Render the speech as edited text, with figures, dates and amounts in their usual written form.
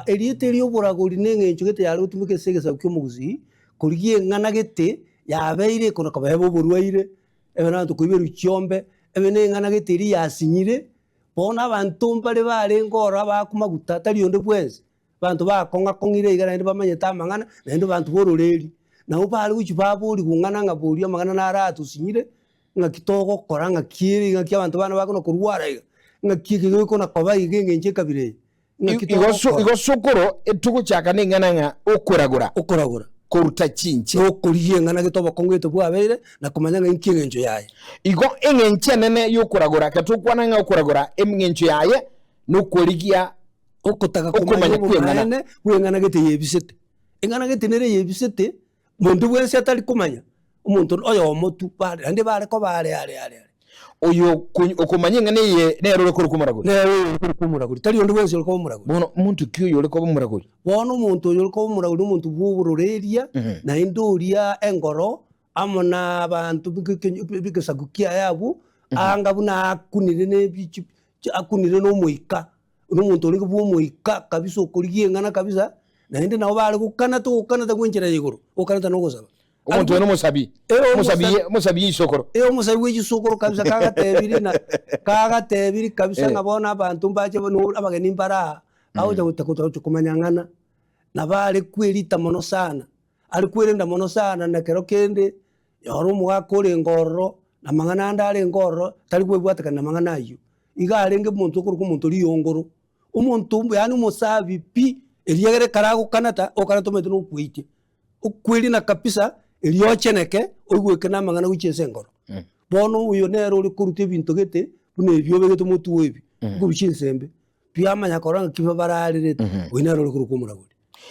Eriete rioboragori neng'encho gete yare gotumika ase egesaku kia omogusi korigia eng'ana gete yabeire ekona kobeba oborwaire ebe na tokoiberwa chiombe ebe na eng'ana gete eria yasinyire bono abanto mbare barenge ororo abaku maguta tari onde bwensi banto bakong'akong'ire iga naende bamanyete amang'ana naende banto bororeri nabo bare gochi baboriwa ng'ana ng'a boria amang'ana naro atosinyire ng'aki togokora ng'aki ere ng'aki abanto bana bakona korwara iga ng'aki eke gekona koba iga eng'encho ekabira eye ng'aki togokora igo sokoro tugochaka neng'ana ng'a okoragora koruta chinche nokorigia eng'ana gete obokong'u gete bwabeire na komanya ng'aki eng'encho yaye igo eng'encho enene yokoragora katokwana ng'a okoragora eng'encho yaye nokworigia okotaka komanya obomaene bwa eng'ana gete yebisete eng'ana gete nere yebisete monto bwensi atari komanya omonto oyomo tu bare ande bare ko bare are oyo okomanya eng'ana eye nero ore koruka omoragori nero ore koruka omoragori tari onde bwensi ore koba omoragori bono omonto ki oyo ore koba omoragori bono omonto oyo ore koba omoragori omonto bwa obororeria naende oria engoro amo na abanto b'egesaku kiaye abwo anga buna akunire nebichi akunire nomoika omonto ore bwa omoika kabisa okorigia eng'ana kabisa naende nabo bare gokanata gwenchera ya igoro okanata nogosaba omonto ono mosabi isokoro omosabi bwa echisokoro kabisa kagatebiri kabisa ng'a bono abanto mbache abageni mbara bagocha komanya ng'ana na bare kwerita mono sana ari kwerenda mono sana na kero kende yora omogaka orenge ororo na amang'ana ande arenge ororo tari kwebwatekana na amang'ana aywo iga arenge omonto okoruka omonto riongoro omonto yaani omosabi pi eriagere karagokanata okanata omaete nokweite okweri na kabisa eriocheneke oigweke na amang'ana gochia ase engoro bono oyo nero ore koruta ebinto gete buna ebio obegete omotuo ebi ngobichi ensembe piamanya korora ng'aki bararerete oyo nero ore koruka omoragori.